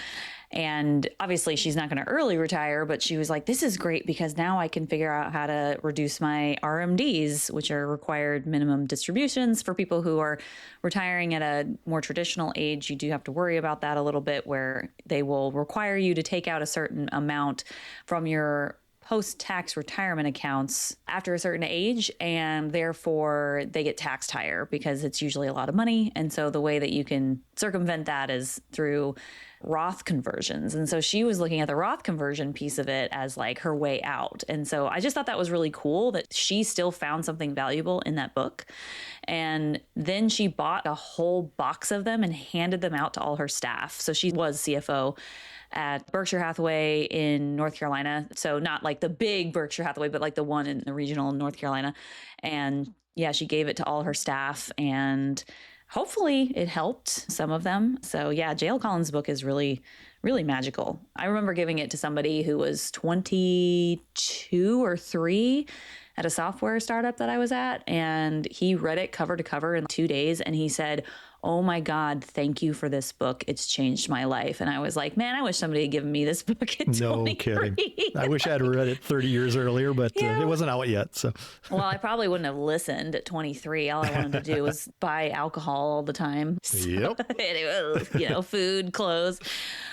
And obviously, she's not going to early retire, but she was like, this is great because now I can figure out how to reduce my RMDs, which are required minimum distributions for people who are retiring at a more traditional age. You do have to worry about that a little bit, where they will require you to take out a certain amount from your post-tax retirement accounts after a certain age, and therefore they get taxed higher because it's usually a lot of money. And so the way that you can circumvent that is through Roth conversions. And so she was looking at the Roth conversion piece of it as like her way out. And so I just thought that was really cool that she still found something valuable in that book. And then she bought a whole box of them and handed them out to all her staff. So she was CFO at Berkshire Hathaway in North Carolina. So not like the big Berkshire Hathaway, but like the one in the regional North Carolina. And yeah, she gave it to all her staff, and hopefully it helped some of them. So yeah, JL Collins' book is really, really magical. I remember giving it to somebody who was 22 or 3 at a software startup that I was at, and he read it cover to cover in 2 days, and he said, oh my God, thank you for this book. It's changed my life. And I was like, man, I wish somebody had given me this book at 23. No kidding. I wish I'd read it 30 years earlier, but it wasn't out yet. So, well, I probably wouldn't have listened at 23. All I wanted to do was buy alcohol all the time. So, yep. Anyway, food, clothes.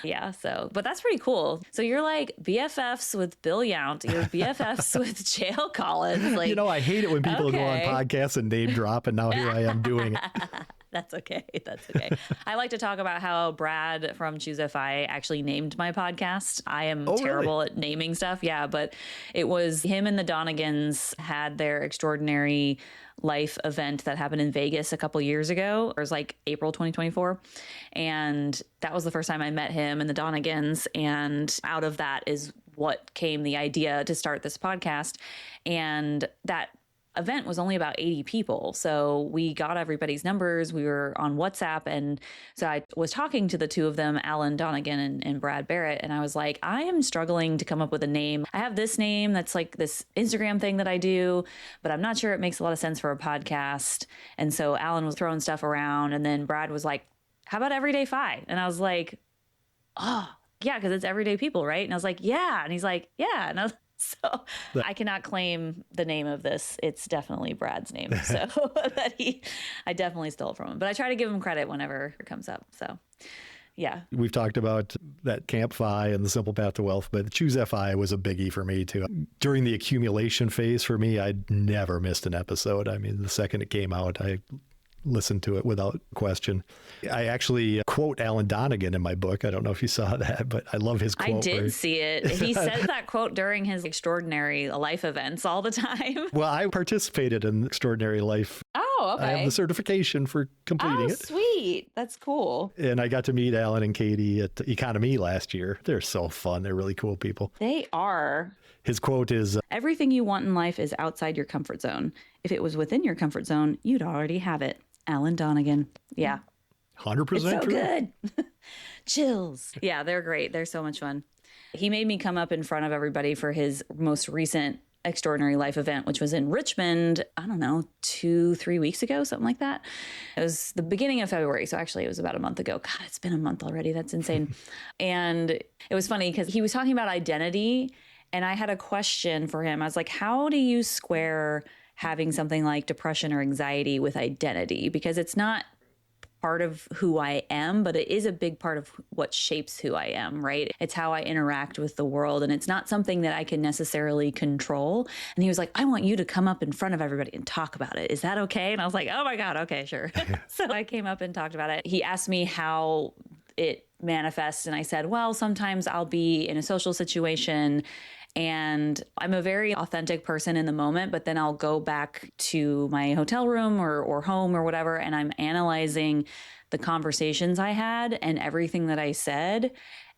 Yeah. So, but that's pretty cool. So you're like BFFs with Bill Yount. You're BFFs with JL Collins. Like, I hate it when people go on podcasts and name drop, and now here I am doing it. That's okay. That's okay. I like to talk about how Brad from geoarbitrage actually named my podcast. I am terrible at naming stuff. Yeah, but it was him and the Donegans had their extraordinary life event that happened in Vegas a couple years ago. It was like April 2024. And that was the first time I met him and the Donegans. And out of that is what came the idea to start this podcast. And that event was only about 80 people. So we got everybody's numbers. We were on WhatsApp. And so I was talking to the two of them, Alan Donegan and Brad Barrett. And I was like, I am struggling to come up with a name. I have this name that's like this Instagram thing that I do, but I'm not sure it makes a lot of sense for a podcast. And so Alan was throwing stuff around. And then Brad was like, how about EverydayFI? And I was like, oh, yeah, because it's everyday people, right? And I was like, yeah. And he's like, yeah. And I was so I cannot claim the name of this. It's definitely Brad's name. So I definitely stole it from him. But I try to give him credit whenever it comes up. So yeah. We've talked about that Camp FI and the Simple Path to Wealth, but Choose FI was a biggie for me too. During the accumulation phase for me, I'd never missed an episode. I mean, the second it came out, I listened to it without question. I actually quote Alan Donegan in my book. I don't know if you saw that, but I love his quote. I did see it. He says that quote during his extraordinary life events all the time. Well, I participated in Extraordinary Life. Oh, okay. I have the certification for completing it. Oh, sweet. That's cool. And I got to meet Alan and Katie at Economy last year. They're so fun. They're really cool people. They are. His quote is, everything you want in life is outside your comfort zone. If it was within your comfort zone, you'd already have it. Alan Donegan. Yeah. 100% it's so true. Good. Chills. Yeah, they're great. They're so much fun. He made me come up in front of everybody for his most recent Extraordinary Life event, which was in Richmond, I don't know, 2-3 weeks ago, something like that. It was the beginning of February. So actually it was about a month ago. God, it's been a month already. That's insane. And it was funny because he was talking about identity. And I had a question for him. I was like, how do you square having something like depression or anxiety with identity? Because it's not part of who I am, but it is a big part of what shapes who I am, right? It's how I interact with the world, and it's not something that I can necessarily control. And he was like, I want you to come up in front of everybody and talk about it. Is that okay? And I was like, oh my God, okay, sure. So I came up and talked about it. He asked me how it manifests, and I said, well, sometimes I'll be in a social situation and I'm a very authentic person in the moment, but then I'll go back to my hotel room or home or whatever, and I'm analyzing the conversations I had and everything that I said.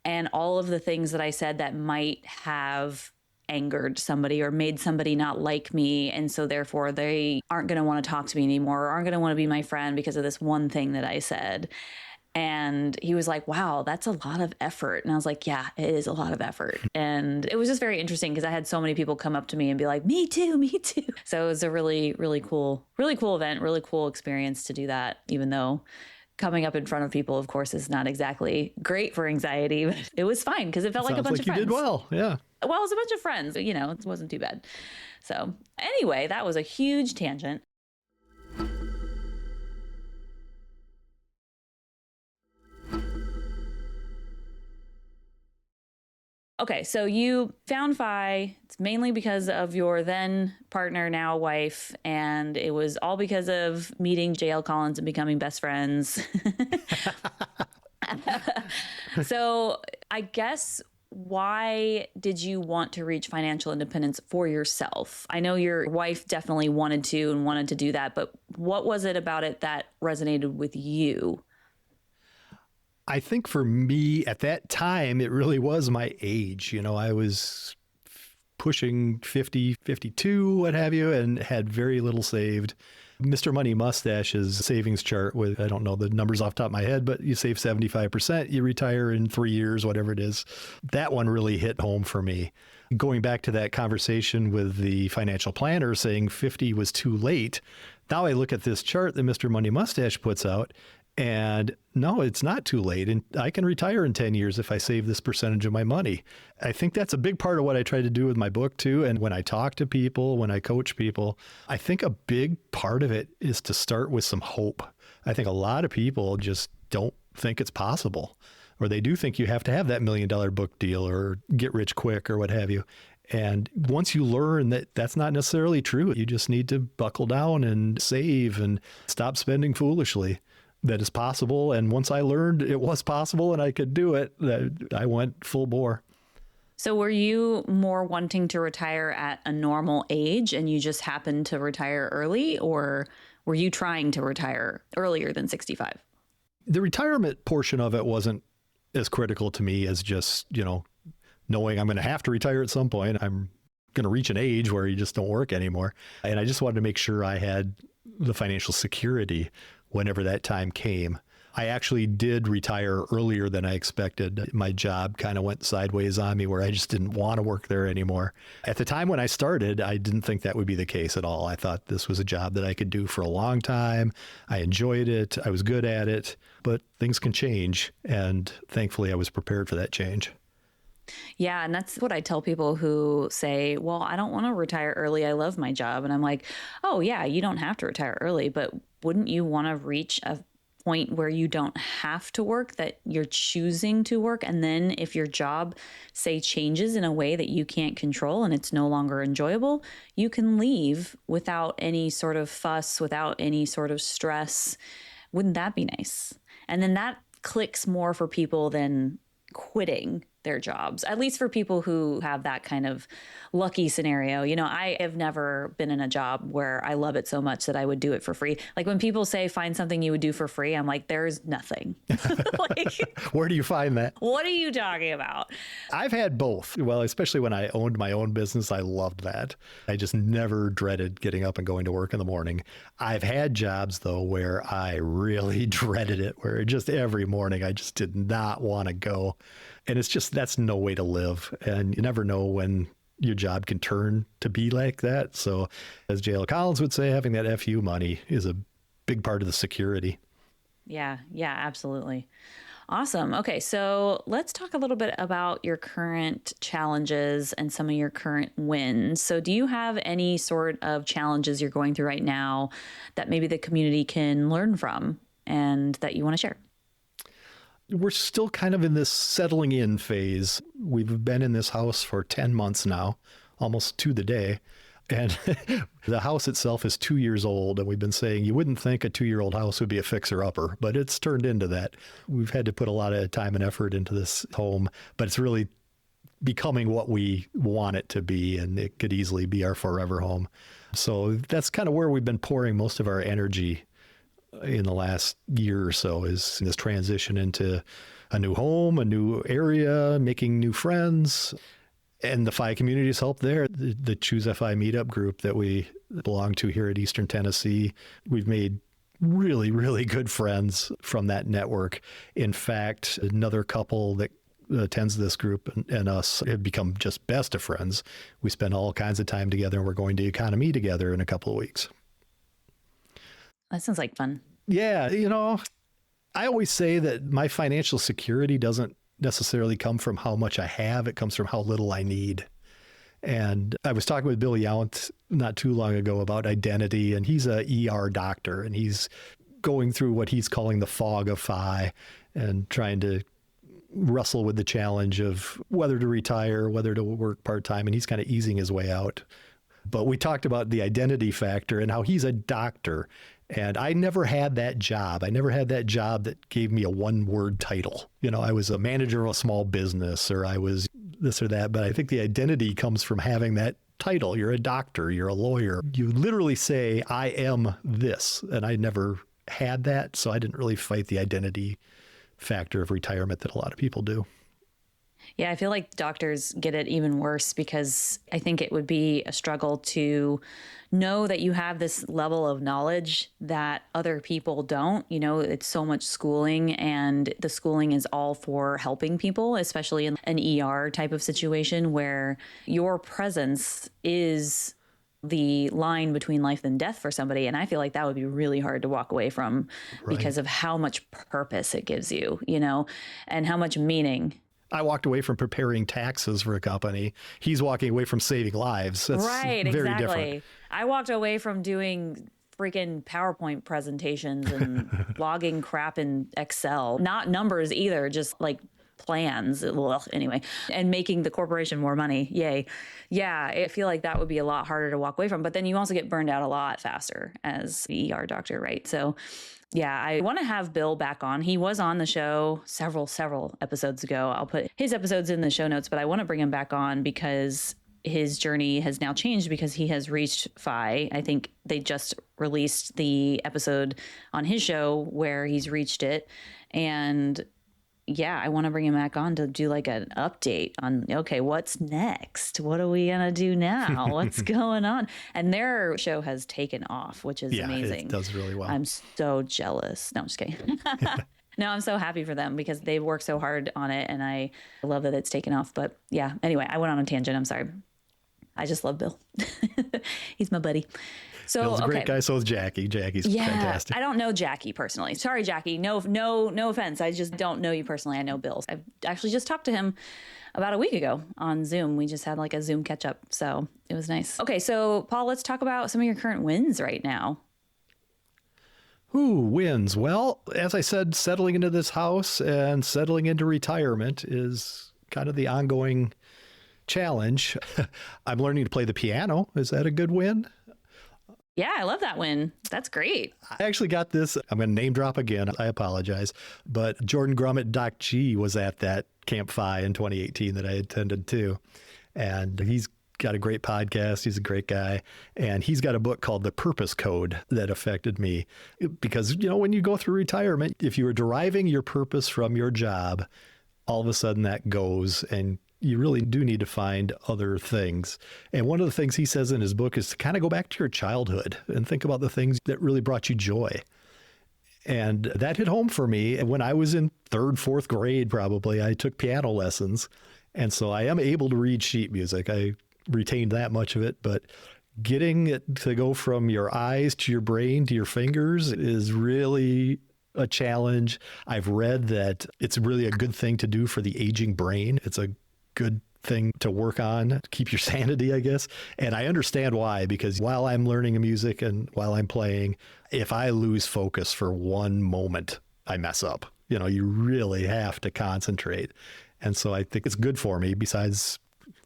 and all of the things that I said that might have angered somebody or made somebody not like me. And so therefore they aren't going to want to talk to me anymore or aren't going to want to be my friend because of this one thing that I said. And he was like, wow, that's a lot of effort. And I was like, yeah, it is a lot of effort. And it was just very interesting because I had so many people come up to me and be like, me too, me too. So it was a really, really cool event, really cool experience to do that, even though coming up in front of people, of course, is not exactly great for anxiety, but it was fine because it felt like a bunch of friends. You did well. Yeah. Well, it was a bunch of friends, you know, it wasn't too bad. So anyway, that was a huge tangent. Okay, so you found FI. It's mainly because of your then partner, now wife, and it was all because of meeting JL Collins and becoming best friends. So I guess, why did you want to reach financial independence for yourself? I know your wife definitely wanted to do that, but what was it about it that resonated with you? I think for me at that time, it really was my age. You know, I was pushing 50, 52, what have you, and had very little saved. Mr. Money Mustache's savings chart with, I don't know the numbers off the top of my head, but you save 75%, you retire in 3 years, whatever it is. That one really hit home for me. Going back to that conversation with the financial planner saying 50 was too late. Now I look at this chart that Mr. Money Mustache puts out, and no, it's not too late. And I can retire in 10 years if I save this percentage of my money. I think that's a big part of what I try to do with my book too. And when I talk to people, when I coach people, I think a big part of it is to start with some hope. I think a lot of people just don't think it's possible, or they do think you have to have that $1 million book deal or get rich quick or what have you. And once you learn that that's not necessarily true, you just need to buckle down and save and stop spending foolishly. That is possible. And once I learned it was possible and I could do it, I went full bore. So were you more wanting to retire at a normal age and you just happened to retire early, or were you trying to retire earlier than 65? The retirement portion of it wasn't as critical to me as just, you know, knowing I'm going to have to retire at some point. I'm going to reach an age where you just don't work anymore. And I just wanted to make sure I had the financial security whenever that time came. I actually did retire earlier than I expected. My job kind of went sideways on me where I just didn't want to work there anymore. At the time when I started, I didn't think that would be the case at all. I thought this was a job that I could do for a long time. I enjoyed it. I was good at it, but things can change. And thankfully I was prepared for that change. Yeah. And that's what I tell people who say, well, I don't want to retire early. I love my job. And I'm like, oh yeah, you don't have to retire early, but wouldn't you want to reach a point where you don't have to work, that you're choosing to work? And then if your job, say, changes in a way that you can't control and it's no longer enjoyable, you can leave without any sort of fuss, without any sort of stress. Wouldn't that be nice? And then that clicks more for people than quitting their jobs, at least for people who have that kind of lucky scenario. You know, I have never been in a job where I love it so much that I would do it for free. Like when people say find something you would do for free, I'm like, there's nothing. Like, where do you find that? What are you talking about? I've had both. Well, especially when I owned my own business, I loved that. I just never dreaded getting up and going to work in the morning. I've had jobs though where I really dreaded it, where just every morning I just did not want to go. And it's just, that's no way to live. And you never know when your job can turn to be like that. So as JL Collins would say, having that FU money is a big part of the security. Yeah, absolutely. Awesome. Okay, so let's talk a little bit about your current challenges and some of your current wins. So do you have any sort of challenges you're going through right now that maybe the community can learn from and that you want to share? We're still kind of in this settling in phase. We've been in this house for 10 months now, almost to the day. And the house itself is 2 years old. And we've been saying you wouldn't think a 2-year-old house would be a fixer-upper, but it's turned into that. We've had to put a lot of time and effort into this home, but it's really becoming what we want it to be. And it could easily be our forever home. So that's kind of where we've been pouring most of our energy in the last year or so is this transition into a new home, a new area, making new friends. And the FI community has helped there. The Choose FI meetup group that we belong to here at Eastern Tennessee, we've made really, really good friends from that network. In fact, another couple that attends this group and us have become just best of friends. We spend all kinds of time together, and we're going to Economy together in a couple of weeks. That sounds like fun. Yeah, I always say that my financial security doesn't necessarily come from how much I have. It comes from how little I need. And I was talking with Bill Yount not too long ago about identity, and he's a ER doctor, and he's going through what he's calling the fog of FI and trying to wrestle with the challenge of whether to retire, whether to work part-time, and he's kind of easing his way out. But we talked about the identity factor and how he's a doctor. And I never had that job. I never had that job that gave me a one-word title. I was a manager of a small business, or I was this or that. But I think the identity comes from having that title. You're a doctor, you're a lawyer. You literally say, I am this. And I never had that. So I didn't really fight the identity factor of retirement that a lot of people do. Yeah, I feel like doctors get it even worse because I think it would be a struggle to know that you have this level of knowledge that other people don't. It's so much schooling, and the schooling is all for helping people, especially in an ER type of situation where your presence is the line between life and death for somebody. And I feel like that would be really hard to walk away from because of how much purpose it gives you, and how much meaning. I walked away from preparing taxes for a company. He's walking away from saving lives. That's very exactly. different. I walked away from doing freaking PowerPoint presentations and logging crap in Excel. Not numbers either, just like plans. Well, anyway, and making the corporation more money. Yay. Yeah, I feel like that would be a lot harder to walk away from. But then you also get burned out a lot faster as the ER doctor, right? So yeah, I want to have Bill back on. He was on the show several episodes ago. I'll put his episodes in the show notes, but I want to bring him back on because his journey has now changed because he has reached FI. I think they just released the episode on his show where he's reached it. And yeah, I want to bring him back on to do like an update on, okay, what's next? What are we going to do now? What's going on? And their show has taken off, which is amazing. It does really well. I'm so jealous. No, I'm just kidding. No, I'm so happy for them because they've worked so hard on it, and I love that it's taken off. But yeah, anyway, I went on a tangent. I'm sorry. I just love Bill. He's my buddy. So Bill's a great guy. So is Jackie. Jackie's fantastic. I don't know Jackie personally. Sorry, Jackie. No offense. I just don't know you personally. I know Bill. I've actually just talked to him about a week ago on Zoom. We just had like a Zoom catch up. So it was nice. Okay. So Paul, let's talk about some of your current wins right now. Who wins? Well, as I said, settling into this house and settling into retirement is kind of the ongoing challenge. I'm learning to play the piano. Is that a good win? Yeah, I love that win. That's great. I actually got this. I'm going to name drop again. I apologize. But Jordan Grummett, Doc G, was at that Camp FI in 2018 that I attended too. And he's got a great podcast. He's a great guy. And he's got a book called The Purpose Code that affected me. Because, when you go through retirement, if you are deriving your purpose from your job, all of a sudden that goes, and you really do need to find other things. And one of the things he says in his book is to kind of go back to your childhood and think about the things that really brought you joy. And that hit home for me. When I was in third, fourth grade, probably, I took piano lessons. And so I am able to read sheet music. I retained that much of it, but getting it to go from your eyes to your brain to your fingers is really a challenge. I've read that it's really a good thing to do for the aging brain. It's a good thing to work on, to keep your sanity, I guess. And I understand why, because while I'm learning music and while I'm playing, if I lose focus for one moment, I mess up. You really have to concentrate. And so I think it's good for me, besides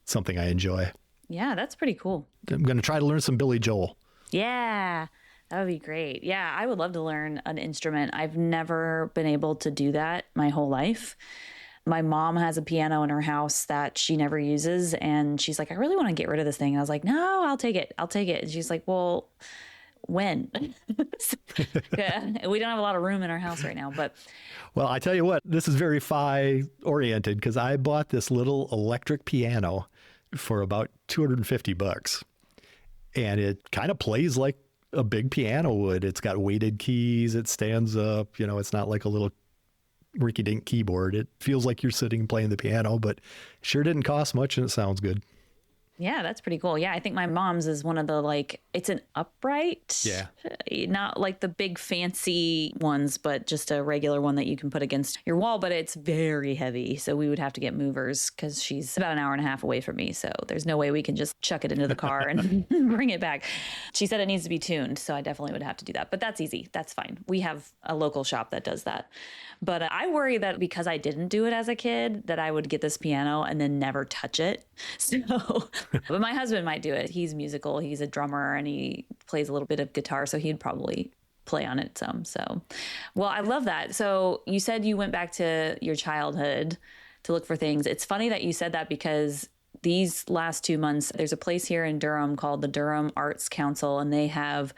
something I enjoy. Yeah, that's pretty cool. I'm going to try to learn some Billy Joel. Yeah, that would be great. Yeah, I would love to learn an instrument. I've never been able to do that my whole life. My mom has a piano in her house that she never uses. And she's like, I really want to get rid of this thing. And I was like, no, I'll take it. And she's like, well, when? Yeah, we don't have a lot of room in our house right now, but Well, I tell you what, this is very FI oriented because I bought this little electric piano for about $250. And it kind of plays like a big piano would. It's got weighted keys. It stands up. It's not like a little rinky-dink keyboard. It feels like you're sitting playing the piano, but sure didn't cost much and it sounds good. yeah, that's pretty cool. Yeah, I think my mom's is one of the it's an upright. Yeah. Not like the big fancy ones, but just a regular one that you can put against your wall, but it's very heavy. So we would have to get movers because she's about an hour and a half away from me. So there's no way we can just chuck it into the car and bring it back. She said it needs to be tuned. So I definitely would have to do that, but that's easy. That's fine. We have a local shop that does that. But I worry that because I didn't do it as a kid, that I would get this piano and then never touch it. So, but my husband might do it. He's musical. He's a drummer and he plays a little bit of guitar. So he'd probably play on it some. So, well, I love that. So you said you went back to your childhood to look for things. It's funny that you said that because these last 2 months, there's a place here in Durham called the Durham Arts Council, and they have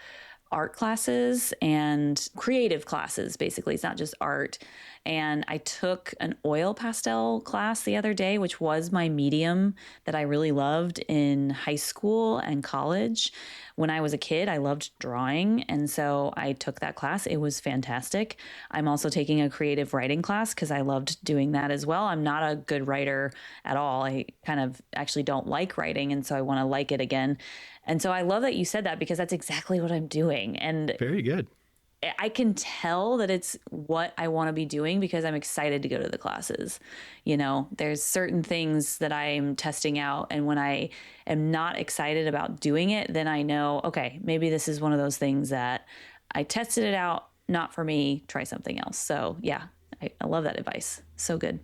art classes and creative classes. Basically, it's not just art. And I took an oil pastel class the other day, which was my medium that I really loved in high school and college. When I was a kid, I loved drawing. And so I took that class. It was fantastic. I'm also taking a creative writing class because I loved doing that as well. I'm not a good writer at all. I kind of actually don't like writing. And so I want to like it again. And so I love that you said that because that's exactly what I'm doing. And Very good. I can tell that it's what I want to be doing because I'm excited to go to the classes. There's certain things that I'm testing out. And when I am not excited about doing it, then I know, okay, maybe this is one of those things that I tested it out, not for me, try something else. So yeah, I love that advice. So good.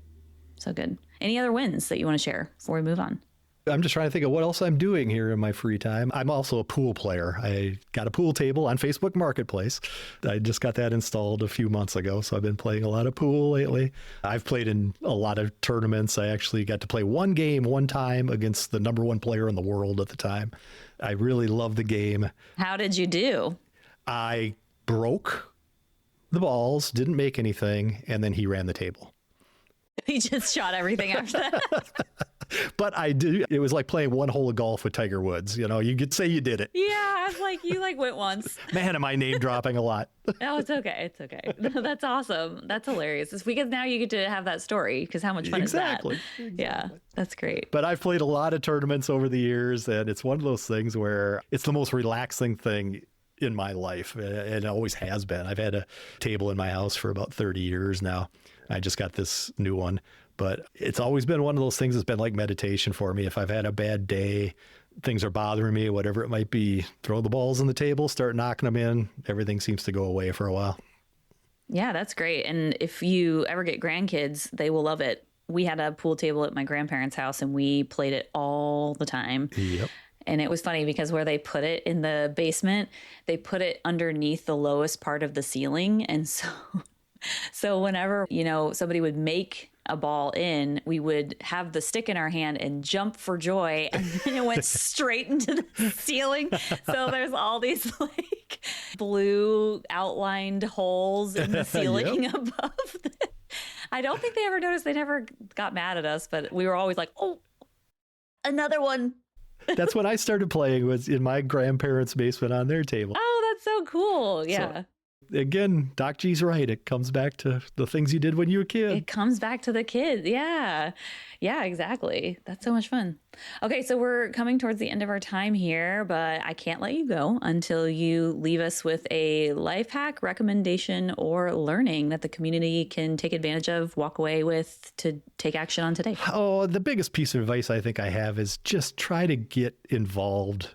So good. Any other wins that you want to share before we move on? I'm just trying to think of what else I'm doing here in my free time. I'm also a pool player. I got a pool table on Facebook Marketplace. I just got that installed a few months ago, so I've been playing a lot of pool lately. I've played in a lot of tournaments. I actually got to play one game one time against the number one player in the world at the time. I really love the game. How did you do? I broke the balls, didn't make anything, and then he ran the table. He just shot everything after that. But I did. It was like playing one hole of golf with Tiger Woods. You could say you did it. Yeah, I was like, you went once. Man, am I name dropping a lot. Oh, it's okay. It's okay. That's awesome. That's hilarious. It's because now you get to have that story because how much fun is that? Exactly. Yeah, that's great. But I've played a lot of tournaments over the years, and it's one of those things where it's the most relaxing thing in my life. And it always has been. I've had a table in my house for about 30 years now. I just got this new one. But it's always been one of those things that's been like meditation for me. If I've had a bad day, things are bothering me, whatever it might be, throw the balls on the table, start knocking them in. Everything seems to go away for a while. Yeah, that's great. And if you ever get grandkids, they will love it. We had a pool table at my grandparents' house and we played it all the time. Yep. And it was funny because where they put it in the basement, they put it underneath the lowest part of the ceiling. And so whenever, somebody would make a ball in, we would have the stick in our hand and jump for joy, and then it went straight into the ceiling. So there's all these blue outlined holes in the ceiling above. I don't think they ever noticed. They never got mad at us, but we were always like, oh, another one. That's when I started playing, was in my grandparents' basement on their table. Oh, that's so cool. Yeah. So, again, Doc G's right. It comes back to the things you did when you were a kid. It comes back to the kids. Yeah. Yeah, exactly. That's so much fun. Okay, so we're coming towards the end of our time here, but I can't let you go until you leave us with a life hack, recommendation, or learning that the community can take advantage of, walk away with, to take action on today. Oh, the biggest piece of advice I think I have is just try to get involved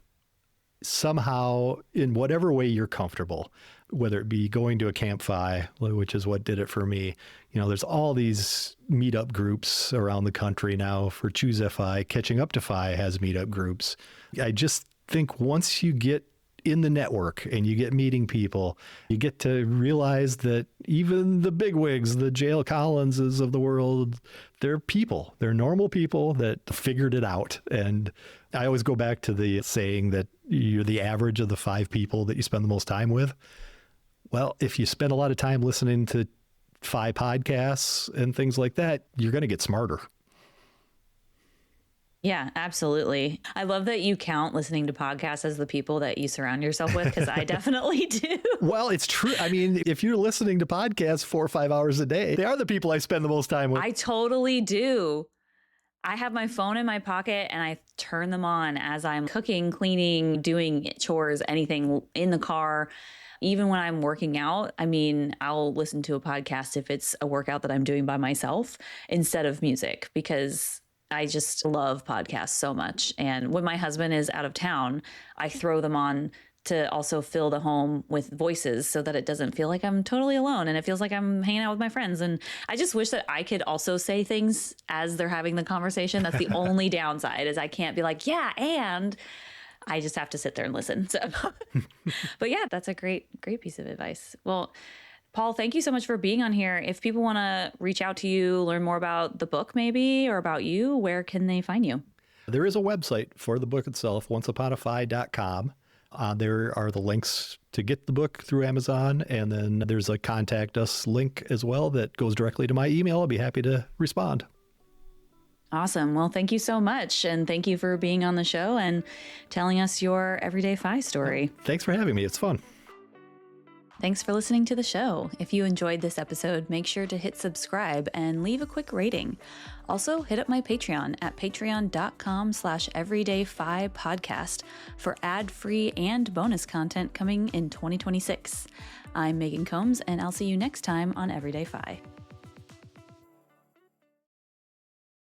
somehow in whatever way you're comfortable, whether it be going to a Camp FI, which is what did it for me. There's all these meetup groups around the country now for Choose FI. Catching Up to FI has meetup groups. I just think once you get in the network and you get meeting people. You get to realize that even the bigwigs, the J.L. Collinses of the world, they're people. They're normal people that figured it out. And I always go back to the saying that you're the average of the 5 people that you spend the most time with. Well, if you spend a lot of time listening to 5 podcasts and things like that, you're going to get smarter. Yeah, absolutely. I love that you count listening to podcasts as the people that you surround yourself with, because I definitely do. Well, it's true. I mean, if you're listening to podcasts 4 or 5 hours a day, they are the people I spend the most time with. I totally do. I have my phone in my pocket and I turn them on as I'm cooking, cleaning, doing chores, anything in the car. Even when I'm working out, I mean, I'll listen to a podcast if it's a workout that I'm doing by myself instead of music, because I just love podcasts so much. And when my husband is out of town, I throw them on to also fill the home with voices so that it doesn't feel like I'm totally alone and it feels like I'm hanging out with my friends. And I just wish that I could also say things as they're having the conversation. That's the only downside, is I can't be like, yeah, and I just have to sit there and listen. So, but yeah, that's a great piece of advice. Well, Paul, thank you so much for being on here. If people want to reach out to you, learn more about the book maybe, or about you, where can they find you? There is a website for the book itself, onceuponafi.com. There are the links to get the book through Amazon. And then there's a contact us link as well that goes directly to my email. I'll be happy to respond. Awesome. Well, thank you so much. And thank you for being on the show and telling us your EverydayFI story. Thanks for having me. It's fun. Thanks for listening to the show. If you enjoyed this episode, make sure to hit subscribe and leave a quick rating. Also, hit up my Patreon at patreon.com/EverydayFI podcast for ad-free and bonus content coming in 2026. I'm Meghan Combs, and I'll see you next time on EverydayFI.